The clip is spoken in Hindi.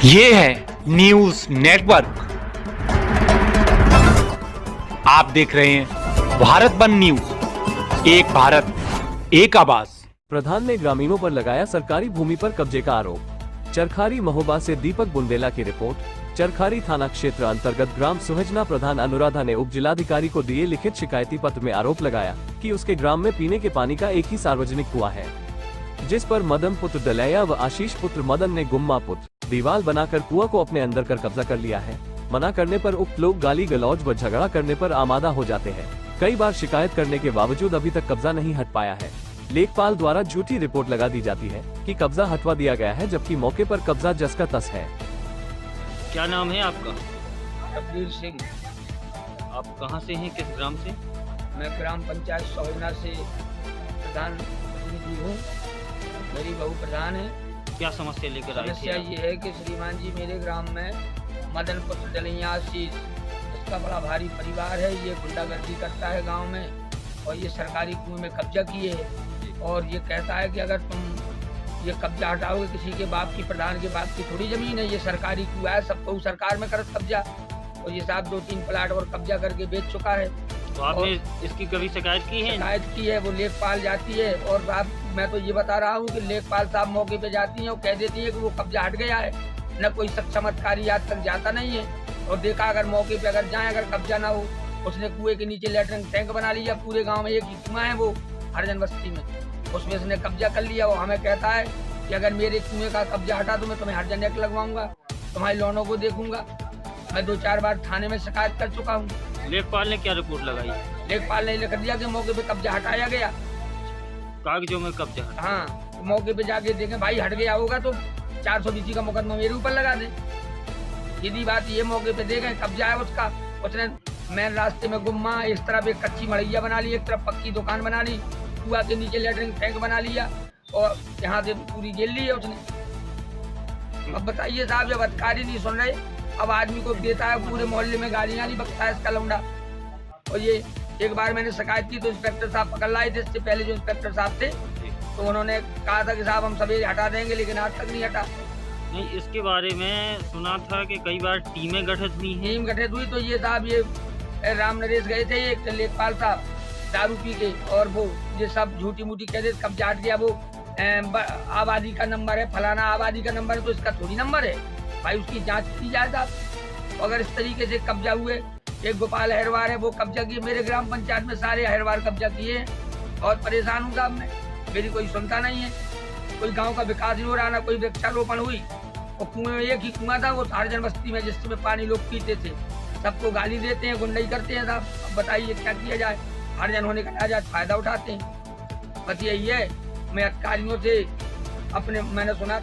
ये है न्यूज नेटवर्क। आप देख रहे हैं भारत वन न्यूज, एक भारत एक आवाज। प्रधान ने ग्रामीणों पर लगाया सरकारी भूमि पर कब्जे का आरोप। चरखारी महोबा से दीपक बुंदेला की रिपोर्ट। चरखारी थाना क्षेत्र अंतर्गत ग्राम सुहजना प्रधान अनुराधा ने उप जिलाधिकारी को दिए लिखित शिकायती पत्र में आरोप लगाया कि उसके ग्राम में पीने के पानी का एक ही सार्वजनिक कुआं है, जिस पर मदन पुत्र दलैया व आशीष पुत्र मदन ने गुम्मा पुत्र दीवार बनाकर कुआं को अपने अंदर कर कब्जा कर लिया है। मना करने पर उक्त लोग गाली गलौज व झगड़ा करने पर आमादा हो जाते हैं। कई बार शिकायत करने के बावजूद अभी तक कब्जा नहीं हट पाया है। लेखपाल द्वारा झूठी रिपोर्ट लगा दी जाती है कि कब्जा हटवा दिया गया है, जबकि मौके पर कब्जा जस का तस है। क्या नाम है आपका? रघुवीर सिंह। आप कहाँ से हैं, किस ग्राम से? मैं ग्राम पंचायत सोहजना से प्रधान प्रतिनिधि हूँ। मेरी बहू प्रधान है। क्या समस्या लेकर आई थी? समस्या ये है कि श्रीमान जी मेरे ग्राम में मदन पुत्र दलैया आशीष, इसका बड़ा भारी परिवार है। ये गुंडागर्दी करता है गांव में और ये सरकारी कुएं में कब्जा किए है और ये कहता है कि अगर तुम ये कब्जा हटाओगे, किसी के बाप की, प्रधान के बाप की थोड़ी जमीन है, ये सरकारी कुआं है, सबको सरकार में करत कब्जा। और ये साहब 2-3 प्लाट और कब्जा करके बेच चुका है। तो आपने इसकी कभी शिकायत की है? शिकायत की है, वो लेखपाल जाती है और साहब मैं तो ये बता रहा हूँ कि लेखपाल साहब मौके पे जाती हैं और कह देती है कि वो कब्जा हट गया है। न कोई सक्षम अधिकारी आज तक जाता नहीं है और देखा अगर मौके पे अगर जाए, अगर कब्जा ना हो, उसने कुएं के नीचे लैट्रिन टैंक बना लिया। पूरे गांव में एक ही कुआं है, वो हरजन बस्ती में, उसमें उसने कब्जा कर लिया। वो हमें कहता है कि अगर मेरे कुएं का कब्जा हटा तो मैं तुम्हें हरजन एक्ट लगवाऊंगा, तुम्हारी लोनों को देखूंगा। मैं 2-4 बार थाने में शिकायत कर चुका हूँ। लेखपाल ने क्या रिपोर्ट लगाई? लेखपाल ने लिख दिया कि मौके पे कब्जा हटाया गया। कागजों में कब्जा हटा? हाँ, तो मौके पे जाके देखें भाई हट गया होगा तो 420 का मुकदमा मेरे ऊपर लगा दे। यदि बात ये मौके पे देखें कब्जा है उसका, उसने मेन रास्ते में गुम्मा, इस तरफ एक कच्ची मड़ैया बना ली, एक तरफ पक्की दुकान बना ली, कुआ के नीचे लैट्रिन टैंक बना लिया और यहाँ से पूरी जेल ली है उसने। अब बताइए साहब, जब अधिकारी नहीं सुन रहे, अब आदमी को देता है, पूरे मोहल्ले में गालियाँ नहीं बकता है इसका लौंडा। और ये एक बार मैंने शिकायत की तो इंस्पेक्टर साहब पकड़ लाए थे। इससे पहले जो इंस्पेक्टर साहब थे तो उन्होंने कहा था कि साहब हम सवेरे हटा देंगे, लेकिन आज तक नहीं हटा। नहीं, इसके बारे में सुना था कि कई बार टीमें गठित हुई हैं। टीम गठित हुई तो ये साहब ये राम नरेश गए थे, एक लेखपाल साहब दारू पी के, और वो ये सब झूठी मूठी कह दे कब्जा हट गया। वो आबादी का नंबर है, फलाना आबादी का नंबर है, तो इसका थोड़ी नंबर है भाई, उसकी जांच की जाए साहब। अगर इस तरीके से कब्जा हुए, एक गोपाल अहिरवार है वो कब्जा किए, मेरे ग्राम पंचायत में सारे अहिरवार कब्जा किए और परेशान हूँ साहब मैं। मेरी कोई सुनता नहीं है, कोई गांव का विकास नहीं हो रहा, ना कोई वृक्षारोपण हुई। और कुएं में एक ही कुआं था, वो हरजन बस्ती में, जिसमें पानी लोग पीते थे। सबको गाली देते हैं, गुंडाई करते हैं साहब। अब बताइए क्या किया जाए, हरजन होने का नाजायज फायदा उठाते हैं। बस यही है। मैं अधिकारियों से मैंने सुना